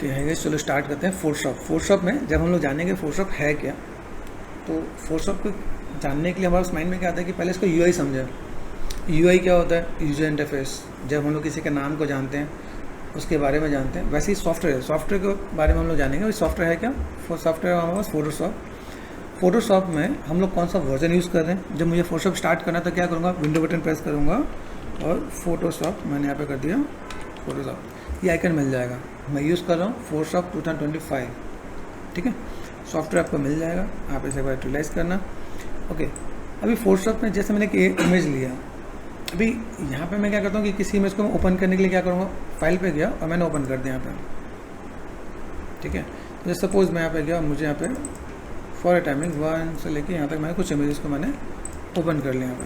Okay है, चलो start करते हैं। फोटोशॉप में जब हम लोग जानेंगे फोटोशॉप है क्या, तो फोटोशॉप को जानने के लिए हमारे माइंड में क्या आता है कि पहले इसको यूआई समझें। यूआई क्या होता है? User interface. जब हम लोग किसी के नाम को जानते हैं, उसके बारे में जानते हैं, वैसे ही सॉफ्टवेयर के बारे में हम लोग जानेंगे। वही सॉफ्टवेयर है क्या? सॉफ्टवेयर हमारे पास फोटोशॉप में हम लोग कौन सा वर्जन यूज़ कर रहे हैं। जब मुझे फोटोशॉप स्टार्ट करना है तो क्या करूँगा? विंडो बटन प्रेस करूँगा और फोटोशॉप मैंने यहाँ पे कर दिया फोटोशॉप, ये आइकन मिल जाएगा। मैं यूज़ कर रहा हूँ फोटोशॉप 2025, ठीक है। सॉफ्टवेयर आपको मिल जाएगा, आप इसे बार यूटिलाइज करना। ओके, अभी फोटोशॉप में जैसे मैंने एक इमेज लिया, अभी यहाँ पे मैं क्या करता हूँ कि किसी इमेज को मैं ओपन करने के लिए क्या करूँगा? फाइल पे गया और मैंने ओपन कर दिया यहाँ पे, ठीक है। तो सपोज मैं यहाँ पे गया, मुझे यहाँ पे फॉर ए टाइमिंग 1 से लेके यहाँ तक मैंने कुछ इमेजेस को मैंने ओपन कर लिया यहाँ पे,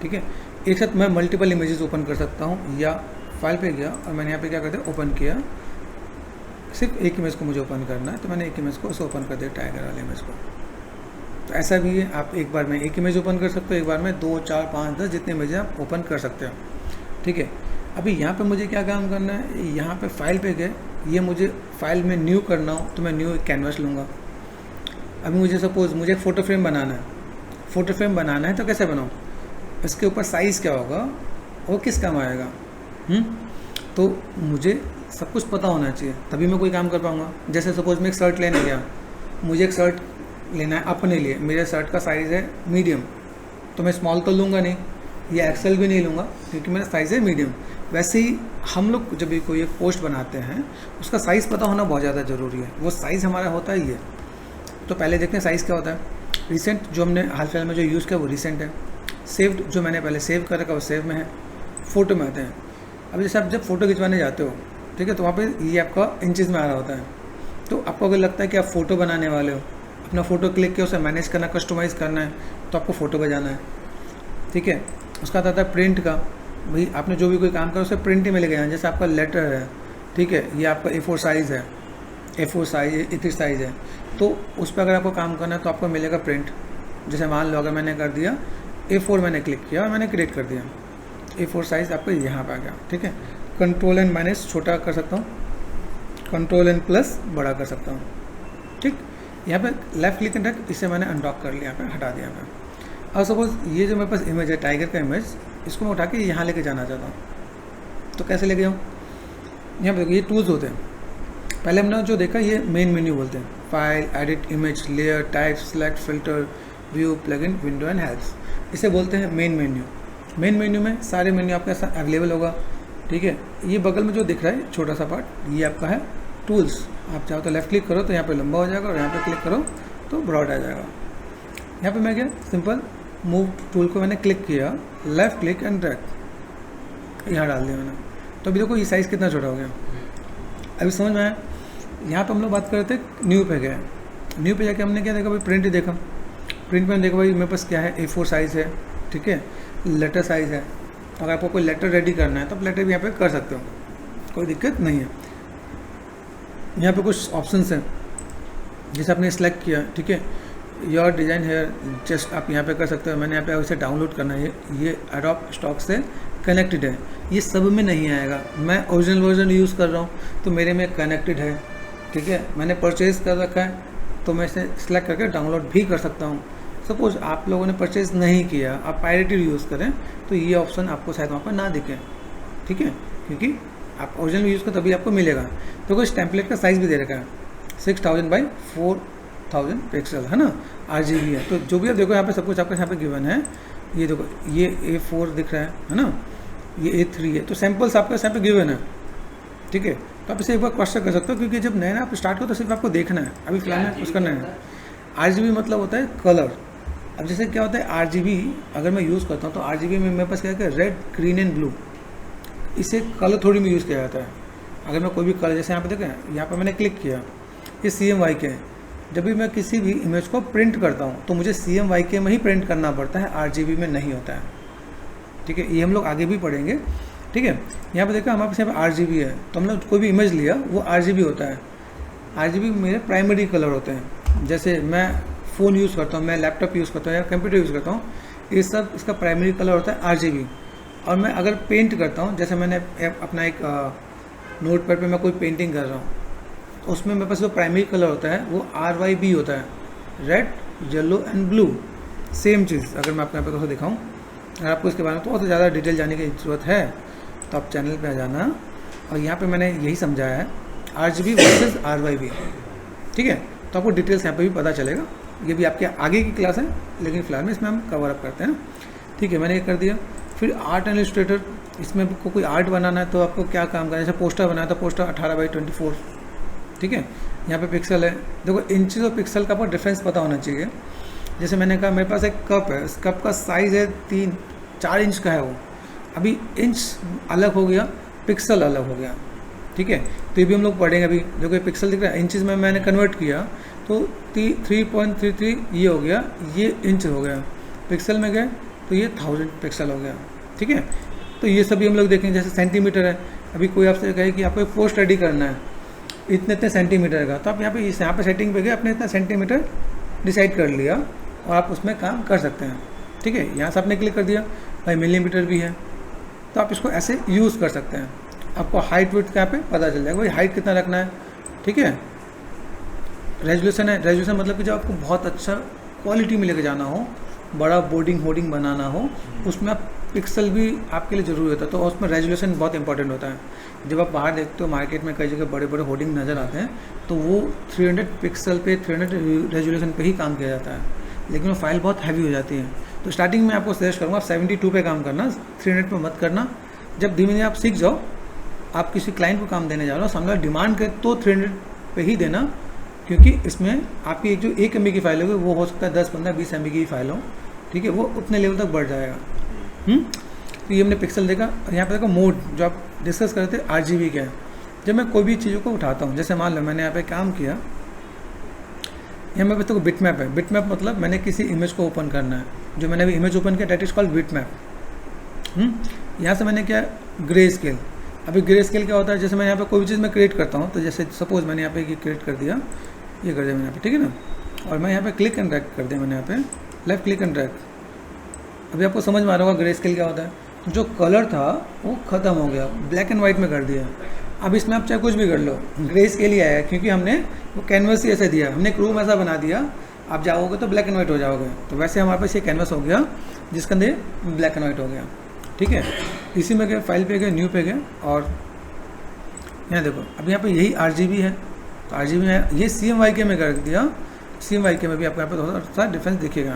ठीक है। एक साथ मैं मल्टीपल इमेजेस ओपन कर सकता हूँ, या फाइल पे गया और मैंने यहाँ पे क्या करते हैं? ओपन किया। सिर्फ एक इमेज को मुझे ओपन करना है तो मैंने एक इमेज को उसे ओपन कर दिया, टाइगर वाले इमेज को। तो ऐसा भी है, आप एक बार में एक इमेज ओपन कर सकते हो, एक बार में 2, 4, 5, 10 जितने इमेज आप ओपन कर सकते हो, ठीक है। अभी यहाँ पे मुझे क्या काम करना है? यहाँ पे फाइल पे गए, ये मुझे फाइल में न्यू करना हो तो मैं न्यू एक कैनवास लूँगा। अभी मुझे सपोज मुझे एक फ़ोटो फ्रेम बनाना है, तो कैसे बनाऊँ? इसके ऊपर साइज़ क्या होगा, वो किस काम आएगा, तो मुझे सब कुछ पता होना चाहिए, तभी मैं कोई काम कर पाऊँगा। जैसे सपोज मैं एक शर्ट लेने गया, मुझे एक शर्ट लेना है अपने लिए, मेरे शर्ट का साइज़ है मीडियम, तो मैं स्मॉल तो लूँगा नहीं, या एक्सेल भी नहीं लूँगा, क्योंकि मेरा साइज़ है मीडियम। वैसे ही हम लोग जब भी कोई एक पोस्ट बनाते हैं, उसका साइज़ पता होना बहुत ज़्यादा ज़रूरी है। वो साइज़ हमारा होता ही है। तो पहले देखते हैं साइज़ क्या होता है। रिसेंट जो हमने हाल फिलहाल में जो यूज़ किया वो रिसेंट है। सेव्ड जो मैंने पहले सेव कर रखा वो सेव में है। फ़ोटो में आते हैं। अब जैसे आप जब फ़ोटो खिंचवाने जाते हो, ठीक है, तो वहाँ पे ये आपका इंचज़ में आ रहा होता है। तो आपको अगर लगता है कि आप फ़ोटो बनाने वाले हो, अपना फ़ोटो क्लिक किया, उसे मैनेज करना, कस्टमाइज़ करना है, तो आपको फ़ोटो पे जाना है, ठीक है। उसका आता है प्रिंट का, भाई आपने जो भी कोई काम करा उसे प्रिंट ही मिलेगा। जैसे आपका लेटर है, ठीक है, ये आपका A4 साइज़ है, A4 साइज़, A3 साइज़ है, तो उस पर अगर आपको काम करना है तो आपको मिलेगा प्रिंट। जैसे मान लो अगर मैंने कर दिया A4, मैंने क्लिक किया और मैंने क्रिएट कर दिया, A4 साइज़ आपको यहाँ पे आ गया, ठीक है। कंट्रोल एंड माइनस छोटा कर सकता हूँ, कंट्रोल एंड प्लस बड़ा कर सकता हूँ, ठीक। यहाँ पे लेफ्ट क्लिक एंड ड्रैग, इसे मैंने अनडॉक कर लिया, यहाँ पे हटा दिया मैं। और सपोज ये जो मेरे पास इमेज है टाइगर का इमेज, इसको मैं उठा के यहाँ लेके जाना चाहता हूँ, तो कैसे लेके जाऊँ? यहाँ पे देखो ये टूल्स होते हैं। पहले हमने जो देखा ये मेन मेन्यू बोलते हैं, file, edit, image, layer, type, select, filter, view, plugin, window and helps, इसे बोलते हैं मेन मेन्यू। मेन मेन्यू में सारे मेन्यू आपके साथ अवेलेबल होगा, ठीक है। ये बगल में जो दिख रहा है छोटा सा पार्ट, ये आपका है टूल्स। आप चाहो तो लेफ्ट क्लिक करो तो यहाँ पे लंबा हो जाएगा, और यहाँ पे क्लिक करो तो ब्रॉड आ जाएगा। यहाँ पे मैं क्या सिंपल मूव टूल को मैंने क्लिक किया, लेफ्ट क्लिक एंड ड्रैग यहाँ डाल दिया मैंने, तो अभी देखो ये साइज़ कितना छोटा हो गया। अभी समझ में आया? यहाँ पे हम लोग बात कर रहे थे, न्यू पे गए, न्यू पे जाके हमने क्या देखा भाई? प्रिंट ही देखा। प्रिंट में देखो भाई मेरे पास क्या है? A4 साइज़ है, ठीक है, लेटर साइज़ है। अगर आपको कोई लेटर रेडी करना है तो आप लेटर भी यहाँ पे कर सकते हो, कोई दिक्कत नहीं है। यहाँ पे कुछ ऑप्शंस हैं, जैसे आपने सेलेक्ट किया, ठीक है, योर डिज़ाइन हेयर, जस्ट आप यहाँ पे कर सकते हो। मैंने यहाँ पे उसे डाउनलोड करना है, ये एडोब स्टॉक से कनेक्टेड है, ये सब में नहीं आएगा। मैं ओरिजिनल वर्जन यूज़ कर रहा हूँ तो मेरे में कनेक्टेड है, ठीक है। मैंने परचेज़ कर रखा है तो मैं इसे सेलेक्ट करके डाउनलोड भी कर सकता हूँ। सपोज़ आप लोगों ने परचेज़ नहीं किया, आप पायरेटेड यूज़ करें, तो ये ऑप्शन आपको शायद वहाँ पर ना दिखे, ठीक है, क्योंकि आप ओरिजिनल यूज़ करें तभी आपको मिलेगा। तो कुछ टेम्पलेट का साइज़ भी दे रखा है, 6000 बाई 4000 पिक्सल, है ना, RGB है। तो जो भी आप देखो यहाँ पे सब कुछ आपके यहाँ पे गिवन है। ये देखो ये A4 दिख रहा है ना, ये A3 है, तो सैम्पल्स आपके यहाँ पे गिवन है, ठीक है। तो आप इसे एक बार क्रॉस चेक कर सकते हो, क्योंकि जब नया आप स्टार्ट करो तो सिर्फ आपको देखना है। अभी फिलहाल में उसका नहीं है। RGB मतलब होता है कलर। अब जैसे क्या होता है RGB, अगर मैं यूज़ करता हूँ तो RGB में मेरे पास क्या है? रेड, ग्रीन एंड ब्लू, इसे कलर थोड़ी में यूज़ किया जाता है। अगर मैं कोई भी कलर, जैसे यहाँ पे देखें, यहाँ पे मैंने क्लिक किया, ये CMYK है। जब भी मैं किसी भी इमेज को प्रिंट करता हूँ तो मुझे CMYK में ही प्रिंट करना पड़ता है, RGB में नहीं होता है, ठीक है। ये हम लोग आगे भी पढ़ेंगे, ठीक है। यहाँ पे देखा हमारे पास यहाँ पे RGB है, तो हम लोग कोई भी इमेज लिया वो RGB होता है। RGB मेरे प्राइमरी कलर होते हैं। जैसे मैं फ़ोन यूज़ करता हूँ, मैं लैपटॉप यूज़ करता हूँ या कंप्यूटर यूज़ करता हूँ, ये सब इसका प्राइमरी कलर होता है RGB। और मैं अगर पेंट करता हूँ, जैसे मैंने अपना एक नोटपैड पे मैं कोई पेंटिंग कर रहा हूँ, तो उसमें मेरे पास जो प्राइमरी कलर होता है वो RYB होता है, red, yellow and blue. Same चीज़ अगर मैं आपको यहाँ पे दिखाऊँ, अगर आपको इसके बारे में बहुत ज़्यादा डिटेल जानने की ज़रूरत है तो आप चैनल पे आ जाना, और यहाँ पे मैंने यही समझाया है RGB वर्सेस RYB, ठीक है। तो आपको डिटेल्स यहाँ पे भी पता चलेगा, ये भी आपके आगे की क्लास है, लेकिन फिलहाल में इसमें हम कवर अप करते हैं, ठीक है। मैंने ये कर दिया। फिर आर्ट एंड इलस्ट्रेटर, इसमें आपको कोई आर्ट बनाना है तो आपको क्या काम करना है, जैसे पोस्टर बनाया तो पोस्टर 18x24, ठीक है। यहाँ पे पिक्सल है, देखो इंचेस और पिक्सल का आपको डिफरेंस पता होना चाहिए। जैसे मैंने कहा मेरे पास एक कप है, इस कप का साइज़ है 3-4 इंच का है वो, अभी इंच अलग हो गया, पिक्सल अलग हो गया, ठीक है। तो ये भी हम लोग पढ़ेंगे। अभी देखो ये पिक्सल दिख रहा है, इंचेस में मैंने कन्वर्ट किया तो 3.33 ये हो गया, ये इंच हो गया। पिक्सल में गए तो ये 1000 पिक्सल हो गया, ठीक है। तो ये सभी हम लोग देखेंगे। जैसे सेंटीमीटर है, अभी कोई आपसे कहे कि आपको एक पोस्ट रेडी करना है इतने सेंटीमीटर का, तो आप यहाँ पे सेटिंग पे गए, आपने इतना सेंटीमीटर डिसाइड कर लिया और आप उसमें काम कर सकते हैं, ठीक है। यहाँ से आपने क्लिक कर दिया, भाई मिलीमीटर भी है, तो आप इसको ऐसे यूज़ कर सकते हैं। आपको हाइट विड्थ का यहाँ पे पता चल जाएगा, भाई हाइट कितना रखना है, ठीक है। रेजोल्यूशन है, रेजोल्यूशन मतलब कि जब आपको बहुत अच्छा क्वालिटी में लेके जाना हो, बड़ा बोर्डिंग होर्डिंग बनाना हो, उसमें आप पिक्सल भी आपके लिए ज़रूरी होता है, तो उसमें रेजोल्यूशन बहुत इंपॉर्टेंट होता है। जब आप बाहर देखते हो मार्केट में कई जगह बड़े बड़े होर्डिंग नज़र आते हैं, तो वो 300 पिक्सल पे 300 रेजोल्यूशन पे ही काम किया जाता है, लेकिन वो फाइल बहुत हैवी हो जाती है। तो स्टार्टिंग में आपको सजेस्ट करूँगा आप 72 पे काम करना, 300 पे मत करना। जब धीमे धीमे आप सीख जाओ, आप किसी क्लाइंट को काम देने जा रहे हो, सामने वाला डिमांड करे तो 300 पे ही देना, क्योंकि इसमें आपकी जो 1 MB की फाइल होगी वो हो सकता है 10, 15, 20 MB की फाइल हो, ठीक है, वो उतने लेवल तक बढ़ जाएगा। तो ये हमने पिक्सल देखा। यहाँ पे देखो मोड, जो आप डिस्कस कर रहे थे RGB क्या है। जब मैं कोई भी चीज़ों को उठाता हूँ, जैसे मान लो मैंने यहाँ पे काम किया, यहाँ मेरे पास तो बिटमैप है। बिटमैप मतलब मैंने किसी इमेज को ओपन करना है, जो मैंने अभी इमेज ओपन किया डेट इज कॉल्ड बिटमैप। यहाँ से मैंने क्या, ग्रे स्केल। अभी ग्रे स्केल क्या होता है, जैसे मैं यहाँ पे कोई भी चीज़ मैं क्रिएट करता हूँ, तो जैसे सपोज मैंने यहाँ पे ये क्रिएट कर दिया, ये कर दिया मैंने यहाँ पे, ठीक है ना, और मैं यहाँ पे क्लिक एंड ड्रैग कर दिया, मैंने यहाँ पे लेफ्ट क्लिक एंड ड्रैग। अभी आपको समझ में आ रहा होगा ग्रे स्केल क्या होता है। जो कलर था वो ख़त्म हो गया, ब्लैक एंड वाइट में कर दिया। अब इसमें आप चाहे कुछ भी कर लो, ग्रे स्केल ही आया, क्योंकि हमने वो कैनवस ही ऐसे दिया, हमने एक रूम ऐसा बना दिया, आप जाओगे तो ब्लैक एंड वाइट हो जाओगे। तो वैसे हमारे पास ये कैनवस हो गया जिसके अंदर ब्लैक एंड वाइट हो गया, ठीक है। इसी में गए, फाइल पे गए, न्यू पे गए, और यहाँ देखो अब यहाँ पे यही RGB है, तो RGB में ये CMYK में कर दिया। CMYK में भी आपको यहाँ पे थोड़ा सा डिफरेंस दिखेगा,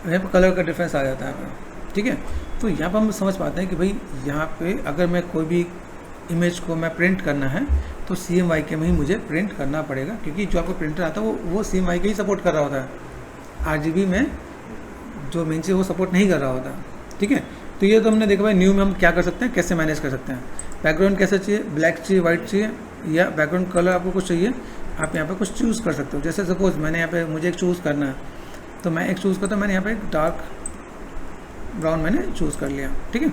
यहाँ पे कलर का डिफरेंस आ जाता है यहाँ पे, ठीक है। तो यहाँ पर हम समझ पाते हैं कि भाई यहाँ पे अगर मैं कोई भी इमेज को मैं प्रिंट करना है तो CMYK में ही मुझे प्रिंट करना पड़ेगा, क्योंकि जो आपको प्रिंटर आता है वो CMYK ही सपोर्ट कर रहा होता है। RGB में जो मेन चीज़ वो सपोर्ट नहीं कर रहा होता, ठीक है। तो ये तो हमने देखा भाई न्यू में हम क्या कर सकते हैं, कैसे मैनेज कर सकते हैं। बैकग्राउंड कैसा चाहिए, ब्लैक चाहिए, वाइट चाहिए, या बैकग्राउंड कलर आपको कुछ चाहिए, आप यहाँ पे कुछ चूज़ कर सकते हो। जैसे सपोज मैंने यहाँ पे मुझे एक चूज़ करना है, तो मैं एक चूज़ करता हूँ, मैंने यहाँ पे एक डार्क ब्राउन मैंने चूज़ कर लिया, ठीक है।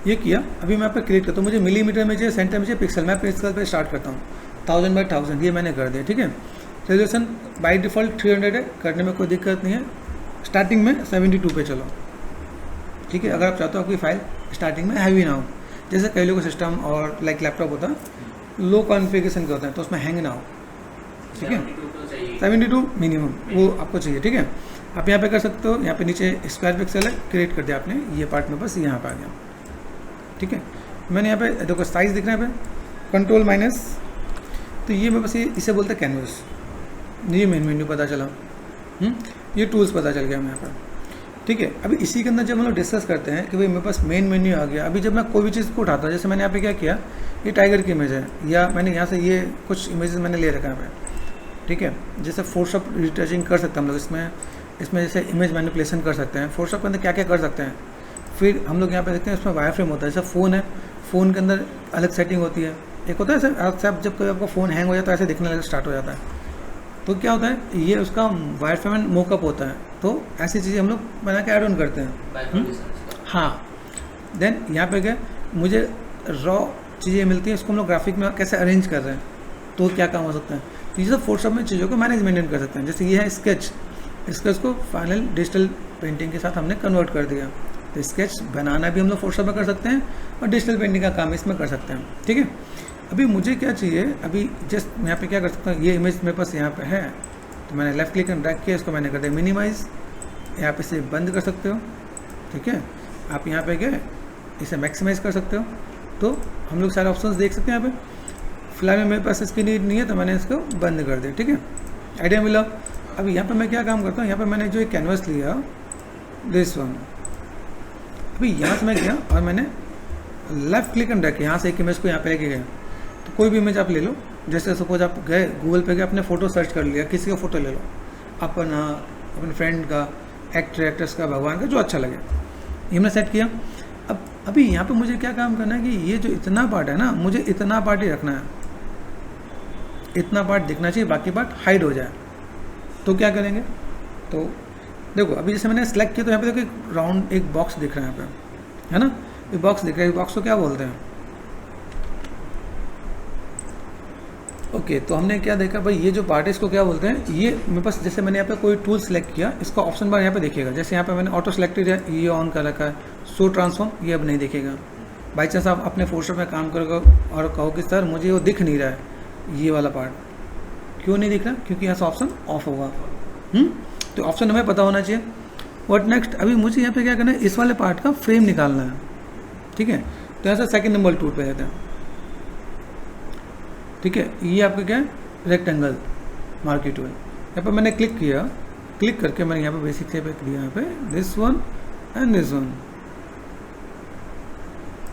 ये किया। अभी मैं यहाँ पे क्रिएट करता हूँ, मुझे मिलीमीटर में चाहिए, सेंटर में चाहिए, पिक्सल, मैं पिक्सल पे स्टार्ट करता हूँ, 1000x1000 ये मैंने कर दिया, ठीक है। रेजोल्यूशन बाई डिफ़ॉल्ट 300 है, करने में कोई दिक्कत नहीं है। स्टार्टिंग में 72 पे चलो, ठीक है। अगर आप चाहते हो आपकी फाइल स्टार्टिंग में हैवी ना हो, जैसे कई लोगों का सिस्टम और लाइक लैपटॉप होता है लो कॉन्फ़िगरेशन के होते हैं, तो उसमें हैंग ना हो, ठीक है। 72 मिनिमम वो आपको चाहिए, ठीक है। आप यहाँ पे कर सकते हो, यहाँ पे नीचे स्क्वायर पिक्सल है, क्रिएट कर दिया आपने, ये पार्ट में बस यहाँ पे आ गया, ठीक है। मैंने यहाँ पे देखो साइज़ दिख रहा है, यहाँ पे कंट्रोल माइनस, तो ये मैं बस ये इसे बोलते हैं कैनवस। ये मेन मेन्यू पता चला, ये टूल्स पता चल गया मैं यहाँ पर, ठीक है। अभी इसी के अंदर जब हम लोग डिस्कस करते हैं कि भाई मेरे पास मेन मेन्यू आ गया। अभी जब मैं कोई भी चीज़ को उठाता हूँ, जैसे मैंने यहाँ पे क्या किया, ये टाइगर की इमेज है, या मैंने यहाँ से ये कुछ इमेजेस मैंने ले रखा है, ठीक है। जैसे फोटोशॉप रिटचिंग कर सकते हैं हम लोग इसमें जैसे इमेज मैनिपुलेशन कर सकते हैं। फोटोशॉप के अंदर क्या क्या कर सकते हैं, फिर हम लोग यहाँ पे देखते हैं इसमें वायर फ्रेम होता है। जैसे फ़ोन है, फ़ोन के अंदर अलग सेटिंग होती है। एक होता है ऐसे जब कभी आपका फ़ोन हैंग हो जाता है, ऐसे दिखने लगा स्टार्ट हो जाता है, तो क्या होता है, ये उसका वायर फ्रेम एंड मोकअप होता है। तो ऐसी चीज़ें हम लोग बना के ऐड ऑन करते हैं। हाँ, देन यहाँ पे क्या, मुझे रॉ चीज़ें मिलती हैं, इसको हम लोग ग्राफिक में कैसे अरेंज कर रहे हैं, तो क्या काम हो सकता है। तो ये सब फोटोशॉप में चीज़ों को मैनेजमेंट कर सकते हैं। जैसे ये है स्केच को फाइनल डिजिटल पेंटिंग के साथ हमने कन्वर्ट कर दिया। तो स्केच बनाना भी हम लोग फोटोशॉप में कर सकते हैं और डिजिटल पेंटिंग का काम इसमें कर सकते हैं, ठीक है। अभी मुझे क्या चाहिए, अभी जस्ट यहाँ पे क्या कर सकता हूँ, ये इमेज मेरे पास यहाँ पे है, तो मैंने लेफ्ट क्लिक एंड ड्रैग किया, इसको मैंने कर दिया मिनिमाइज, यहाँ पे इसे बंद कर सकते हो, ठीक है। आप यहाँ पे गए, इसे मैक्सिमाइज कर सकते हो, तो हम लोग सारे ऑप्शंस देख सकते हैं यहाँ पे। फिलहाल में मेरे पास इसकी नीड नहीं है तो मैंने इसको बंद कर दिया, ठीक है। आइडिया मिला। अभी यहाँ पे मैं क्या काम करता हूँ, यहाँ पे मैंने जो एक कैनवस लिया दिस वन, अभी यहाँ से मैं गया और मैंने लेफ्ट क्लिक एंड ड्रैग किया, यहाँ से एक इमेज को यहाँ पे लेके गया। तो कोई भी इमेज आप ले लो, जैसे सपोज आप गए गूगल पे गए, अपने फ़ोटो सर्च कर लिया, किसी का फ़ोटो ले लो, अपना, अपने फ्रेंड का, एक्टर एक्ट्रेस का, भगवान का, जो अच्छा लगे, ये मैंने सेट किया। अब अभी यहाँ पे मुझे क्या काम करना है कि ये जो इतना पार्ट है ना, मुझे इतना पार्ट ही रखना है, इतना पार्ट दिखना चाहिए, बाकी पार्ट हाइड हो जाए। तो क्या करेंगे, तो देखो अभी जैसे मैंने सेलेक्ट किया तो यहाँ पे देखो एक राउंड एक बॉक्स दिख रहा है यहाँ पे, है ना, ये बॉक्स दिख रहा है, बॉक्स को क्या बोलते हैं, ओके। तो हमने क्या देखा भाई, ये जो पार्ट है इसको क्या बोलते हैं, ये मेरे पास जैसे मैंने यहाँ पे कोई टूल सेलेक्ट किया, इसका ऑप्शन बार यहाँ पे देखिएगा, जैसे यहाँ पे मैंने ऑटो सेलेक्टेड है, ये ऑन कर रखा है, शो ट्रांसफॉर्म, ये अब नहीं दिखेगा। बाई चांस आप अपने फोटोशॉप में काम करोगे और कहो कि सर मुझे वो दिख नहीं रहा है, ये वाला पार्ट क्यों नहीं दिख रहा, क्योंकि यहाँ से ऑप्शन ऑफ होगा। तो ऑप्शन हमें पता होना चाहिए। व्हाट नेक्स्ट, अभी मुझे यहाँ पे क्या करना है, इस वाले पार्ट का फ्रेम निकालना है, ठीक है। तो यहाँ से सेकंड नंबर टूल पे जाते हैं, ठीक है। ये आपका क्या है, रेक्टेंगल मार्की टूल, यहाँ पर मैंने क्लिक किया, क्लिक करके मैंने यहाँ पे बेसिक से दिया, यहाँ पे this one and this one,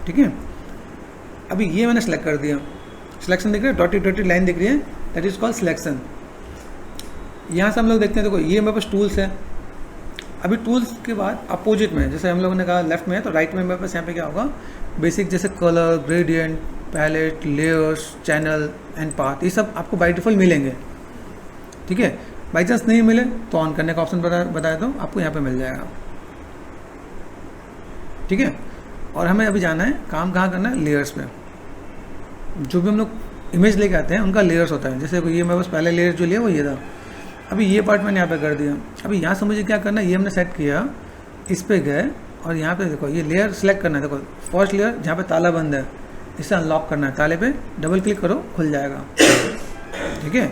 ठीक है। अभी ये मैंने सेलेक्ट कर दिया, सिलेक्शन दिख रहा है, डॉटेड डॉटेड लाइन दिख रही है, दैट इज कॉल्ड सिलेक्शन। यहाँ से हम लोग देखते हैं, देखो ये मेरे पास टूल्स है। अभी टूल्स के बाद अपोजिट में, जैसे हम लोगों ने कहा लेफ्ट में है, तो राइट में मेरे पास यहाँ पे क्या होगा, बेसिक जैसे colour, gradient, palette, layers, channel and path, ये सब आपको बाय डिफॉल्ट मिलेंगे, ठीक है। बाई चांस नहीं मिले तो ऑन करने का ऑप्शन बताया तो आपको यहाँ पे मिल जाएगा, ठीक है। और हमें अभी जाना है, काम कहाँ करना है, लेयर्स पे। जो भी हम लोग इमेज लेके आते हैं उनका लेयर्स होता है, जैसे ये मेरे पास पहले लेयर जो लिया वो ये था। अभी ये पार्ट मैंने यहाँ पे कर दिया। अभी यहाँ से मुझे क्या करना है, ये हमने सेट किया, इस पे गए और यहाँ पे देखो ये लेयर सेलेक्ट करना है। देखो फर्स्ट लेयर जहाँ पे ताला बंद है, इसे अनलॉक करना है, ताले पे डबल क्लिक करो, खुल जाएगा, ठीक है।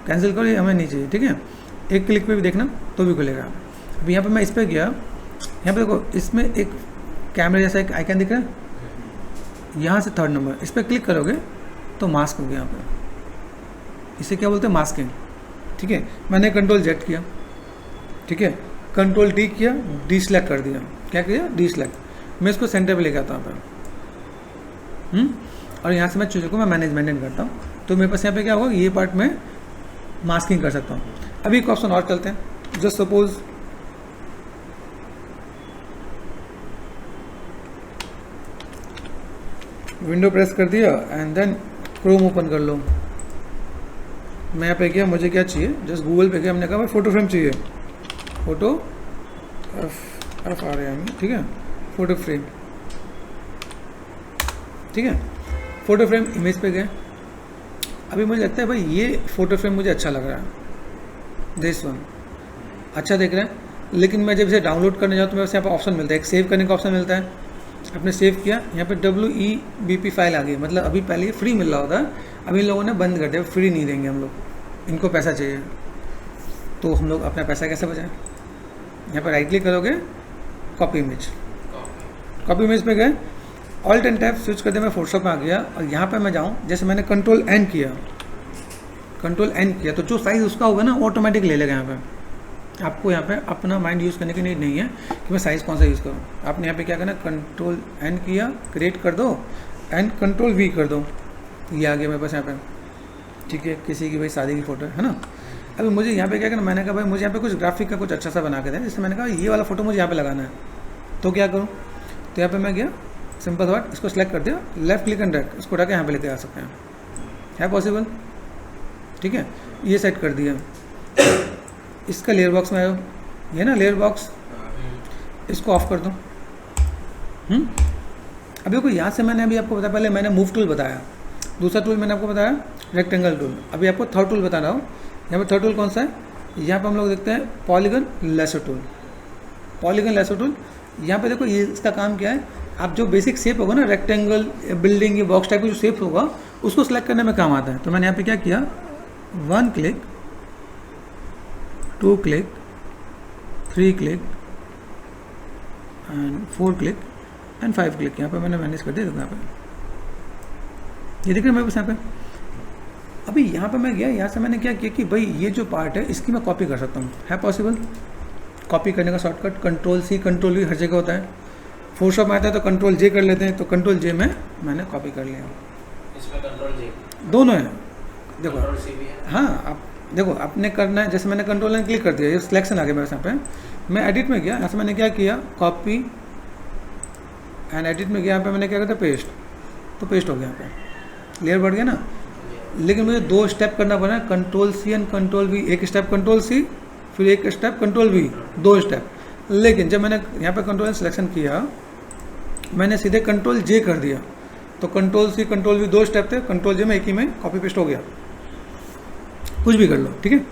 कैंसिल करो, ये हमें नहीं चाहिए, ठीक है। एक क्लिक पे भी देखना तो भी खुलेगा। अभी यहाँ पे मैं इस पर गया, यहाँ पे देखो इसमें एक कैमरे जैसा एक आइकन दिख रहा है, यहाँ से थर्ड नंबर इस पर क्लिक करोगे तो मास्क हो गया। यहाँ पे इसे क्या बोलते हैं, मास्किंग, ठीक है। मैंने कंट्रोल जेड किया, ठीक है, कंट्रोल डी किया, डी सेलेक्ट कर दिया। क्या किया, डी सेलेक्ट। मैं इसको सेंटर पे लेके आता हूँ और यहाँ से मैं चीज़ों को मैं मैनेजमेंट करता हूँ, तो मेरे पास यहाँ पे क्या होगा, ये पार्ट में मास्किंग कर सकता हूँ। अभी एक ऑप्शन और चलते हैं, जस्ट सपोज विंडो प्रेस कर दिया एंड देन क्रोम ओपन कर लो। मैं यहाँ पे गया, मुझे क्या चाहिए, जस्ट गूगल पे गया, हमने कहा भाई फोटो फ्रेम चाहिए, फोटो एफ आ रहा है, ठीक है, फोटो फ्रेम, ठीक है। फोटो फ्रेम इमेज पे गए। अभी मुझे लगता है भाई ये फोटो फ्रेम मुझे अच्छा लग रहा है, दिस वन अच्छा दिख रहा है, लेकिन मैं जब इसे डाउनलोड करने जाऊँ तो मेरे पास यहाँ पर ऑप्शन मिलता है, एक सेव करने का ऑप्शन मिलता है। आपने सेव किया, यहाँ पे WEBP फाइल आ गई, मतलब अभी पहले ये फ्री मिल रहा होता है, अभी इन लोगों ने बंद कर दिया, फ्री नहीं देंगे हम लोग, इनको पैसा चाहिए। तो हम लोग अपना पैसा कैसे बचाएं, यहाँ पर राइट क्लिक करोगे, कॉपी इमेज, कॉपी इमेज पे गए, ऑल्ट एंड टैब स्विच कर दिया, मैं फोटोशॉप में आ गया और यहाँ पे मैं जाऊँ, जैसे मैंने कंट्रोल एन किया, तो जो साइज़ उसका होगा ना ऑटोमेटिक ले लेगा। यहाँ पे आपको यहाँ पे अपना माइंड यूज़ करने की नीड नहीं है कि मैं साइज़ कौन सा यूज़ करूँ। आपने यहाँ पे क्या करना, कंट्रोल एन किया, क्रिएट कर दो एंड कंट्रोल वी कर दो, ये आ गया मेरे पास यहाँ पे, ठीक है। किसी की भाई शादी की फ़ोटो है ना। अभी मुझे यहाँ पे क्या करना, मैंने कहा भाई मुझे यहाँ पे कुछ ग्राफिक का कुछ अच्छा सा बना के दें, जैसे मैंने कहा ये वाला फोटो मुझे यहाँ पे लगाना है, तो क्या करूँ, तो यहाँ पे मैं गया, सिंपल वर्ड, इसको सेलेक्ट कर दिया, लेफ्ट क्लिक एंड ड्रैग, इसको उठा के यहाँ पे लेके आ सकते हैं, है पॉसिबल, ठीक है। ये सेट कर दिया। इसका लेयर बॉक्स में आयो, ये ना लेयर बॉक्स, इसको ऑफ कर दो। अभी देखो यहाँ से मैंने अभी आपको बताया, पहले मैंने मूव टूल बताया, दूसरा टूल मैंने आपको बताया रेक्टेंगल टूल, अभी आपको थर्ड टूल बता रहा हूँ। यहाँ पे थर्ड टूल कौन सा है, यहाँ पे हम लोग देखते हैं polygon lasso tool. Polygon lasso tool यहाँ पे देखो ये इसका काम क्या है, आप जो बेसिक शेप होगा ना, रेक्टेंगल, बिल्डिंग, ये बॉक्स टाइप का जो शेप होगा उसको सिलेक्ट करने में काम आता है। तो मैंने यहाँ पे क्या किया, 1 click, 2 click, 3 click and 4 click and 5 click यहाँ पे मैंने मैनेज कर दिया। देखो यहाँ पे ये दिख रहा है मेरे पास यहाँ पे। अभी यहाँ पे मैं गया, यहाँ से मैंने क्या किया कि भाई ये जो पार्ट है इसकी मैं कॉपी कर सकता हूँ, है पॉसिबल। कॉपी करने का शॉर्टकट Ctrl+C Ctrl+V हर जगह होता है। फोटोशॉप में आता है तो Ctrl+J कर लेते हैं, तो Ctrl+J में मैंने कॉपी कर लिया। इसमें Ctrl+J दोनों है, देखो Ctrl+C भी है। हाँ, आप देखो आपने करना है, जैसे मैंने Ctrl क्लिक कर दिया, ये सिलेक्शन आ गया मेरे यहाँ पे। मैं एडिट में गया, यहाँ से मैंने क्या किया, कॉपी एंड एडिट में गया, यहाँ पे मैंने क्या करता पेस्ट, तो पेस्ट हो गया, यहाँ पे लेयर बढ़ गया ना। लेकिन मुझे 2 स्टेप करना पड़ा, Ctrl+C एंड Ctrl+V, एक स्टेप Ctrl+C फिर एक स्टेप Ctrl+V, 2 स्टेप। लेकिन जब मैंने यहाँ पे Ctrl सिलेक्शन किया, मैंने सीधे Ctrl+J कर दिया, तो Ctrl+C Ctrl+V 2 स्टेप थे, Ctrl+J में एक ही में कॉपी पेस्ट हो गया। कुछ भी कर लो, ठीक है,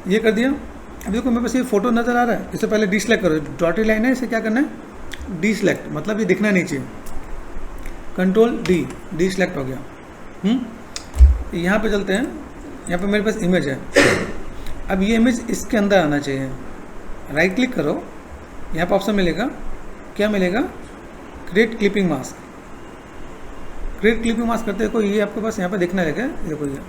ये कर दिया। अब देखो मेरे पास ये फोटो नज़र आ रहा है, इससे पहले डीसेलेक्ट करो, डॉटेड लाइन है, इसे क्या करना है, डीसेलेक्ट, मतलब ये दिखना नहीं चाहिए। Ctrl+D, डीसेलेक्ट हो गया। यहाँ पे चलते हैं, यहाँ पे मेरे पास इमेज है। अब ये इमेज इसके अंदर आना चाहिए। राइट क्लिक करो, यहाँ पे ऑप्शन मिलेगा, क्या मिलेगा, create clipping mask. Create clipping mask करते देखो ये आपके पास यहाँ पे दिखने लगा, देखो ये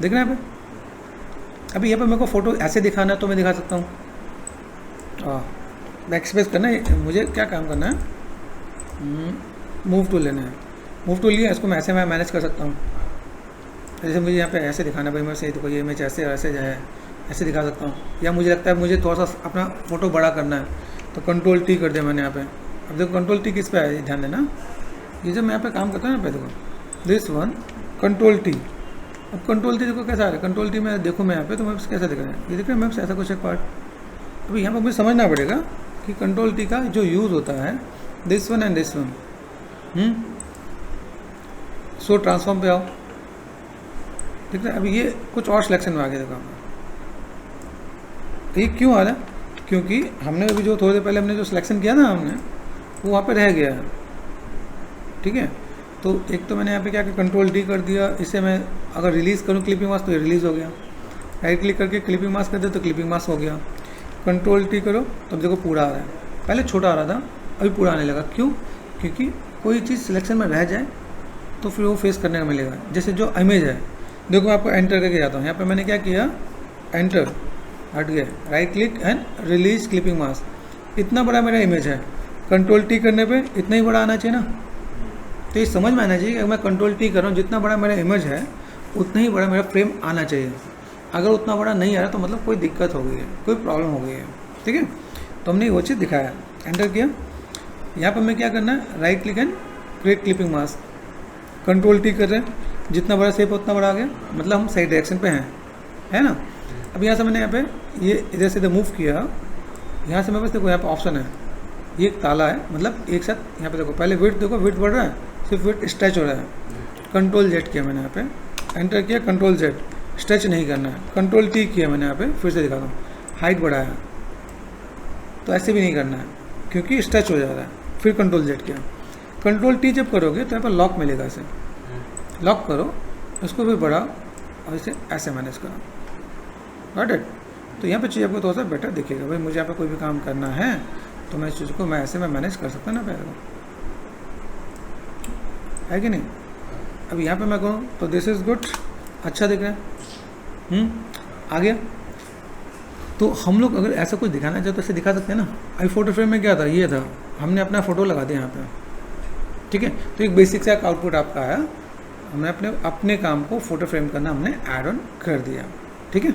दिख रहा है यहाँ पे। अभी यहाँ पे मेरे को फोटो ऐसे दिखाना है तो मैं दिखा सकता हूँ। बैक स्पेस करना है, मुझे क्या काम करना है, मूव टूल लेना है। मूव टूल लिया, इसको मैं ऐसे मैं मैनेज कर सकता हूँ। जैसे मुझे यहाँ पे ऐसे दिखाना है भाई, मैं सही देखो ये इमेज ऐसे ऐसे जो है ऐसे दिखा सकता हूँ। या मुझे लगता है मुझे थोड़ा सा अपना फोटो बड़ा करना है, तो Ctrl+T कर दिया मैंने यहाँ पे। अब देखो Ctrl+T किस पे है, ध्यान देना। ये जब मैं यहाँ पे काम करता हूँ यहाँ पे देखो, दिस वन Ctrl+T। अब Ctrl+T देखो कैसा आ रहा है, Ctrl+T में देखो मैं यहाँ पे, तो मैं कैसा दिख रहा है, ये दिख रहा है मैप से ऐसा कुछ एक पार्ट। अभी यहाँ पर मुझे समझना पड़ेगा कि Ctrl+T का जो यूज़ होता है, this one and this one. So transform पे आओ, ठीक है। अभी ये कुछ और सिलेक्शन में आ गया, देखो ये क्यों आ रहा है, क्योंकि हमने अभी जो थोड़ी देर पहले हमने जो सिलेक्शन किया ना हमने, वो वहाँ पे रह गया है, ठीक है। तो एक तो मैंने यहाँ पे क्या कि Ctrl+D कर दिया, इसे मैं अगर रिलीज़ करूँ क्लिपिंग मास्क तो ये रिलीज़ हो गया। राइट क्लिक करके क्लिपिंग मास्क कर दे तो क्लिपिंग मास्क हो गया। Ctrl+T करो तो अब देखो पूरा आ रहा है, पहले छोटा आ रहा था अभी पूरा आने लगा। क्यों, क्योंकि कोई चीज़ सिलेक्शन में रह जाए तो फिर वो फेस करने का मिलेगा। जैसे जो इमेज है, देखो मैं आपको एंटर करके जाता हूँ, यहाँ पे मैंने क्या किया, एंटर, हट गया, right click and release clipping mask. इतना बड़ा मेरा इमेज है, Ctrl+T करने पे इतना ही बड़ा आना चाहिए ना। तो ये समझ में आना चाहिए कि अगर मैं Ctrl+T कर रहा हूँ, जितना बड़ा मेरा इमेज है उतना ही बड़ा मेरा फ्रेम आना चाहिए। अगर उतना बड़ा नहीं आ रहा तो मतलब कोई दिक्कत हो गई है, कोई प्रॉब्लम हो गई है, ठीक है। तो हमने वो चीज़ दिखाया, एंटर किया। यहाँ पर मैं क्या करना है, right click and create clipping mask, Ctrl+T कर रहे हैं, जितना बड़ा शेप उतना बड़ा आ गया, मतलब हम सही डायरेक्शन पे हैं, है ना। अब यहाँ से मैंने यहाँ पे ये इधर से इधर मूव किया, यहाँ से मेरे पास देखो यहाँ पे ऑप्शन है, ये एक ताला है, मतलब एक साथ यहाँ पे देखो, पहले विड्थ देखो, विड्थ बढ़ रहा है, सिर्फ विड्थ स्ट्रेच हो रहा है। Ctrl+Z किया मैंने यहाँ पे, एंटर किया, Ctrl+Z, स्ट्रेच नहीं करना है। Ctrl+T किया मैंने यहाँ पे, फिर से दिखाता हूँ, हाइट बढ़ाया, तो ऐसे भी नहीं करना है क्योंकि स्ट्रेच हो जा रहा है। फिर Ctrl+Z किया, Ctrl+T जब करोगे तो यहाँ पर लॉक मिलेगा, इसे लॉक करो, उसको भी बढ़ाओ और इसे ऐसे मैनेज करो, गॉट इट। तो यहाँ पे चीज़ आपको थोड़ा सा बेटर दिखेगा। भाई मुझे यहाँ पे कोई भी काम करना है तो मैं इस चीज़ को मैं ऐसे में मैनेज कर सकता ना, पहले है कि नहीं। अब यहाँ पे मैं कहूँ तो दिस इज़ गुड, अच्छा दिख रहा है, आ गया। तो हम लोग अगर ऐसा कुछ दिखाना चाहे तो ऐसे दिखा सकते हैं ना। अभी फोटो फ्रेम में क्या था, ये था, हमने अपना फ़ोटो लगा दिया यहाँ पे, ठीक है। तो एक बेसिक सा आउटपुट आपका आया, हमने अपने काम को फोटो फ्रेम करना हमने ऐड ऑन कर दिया, ठीक है।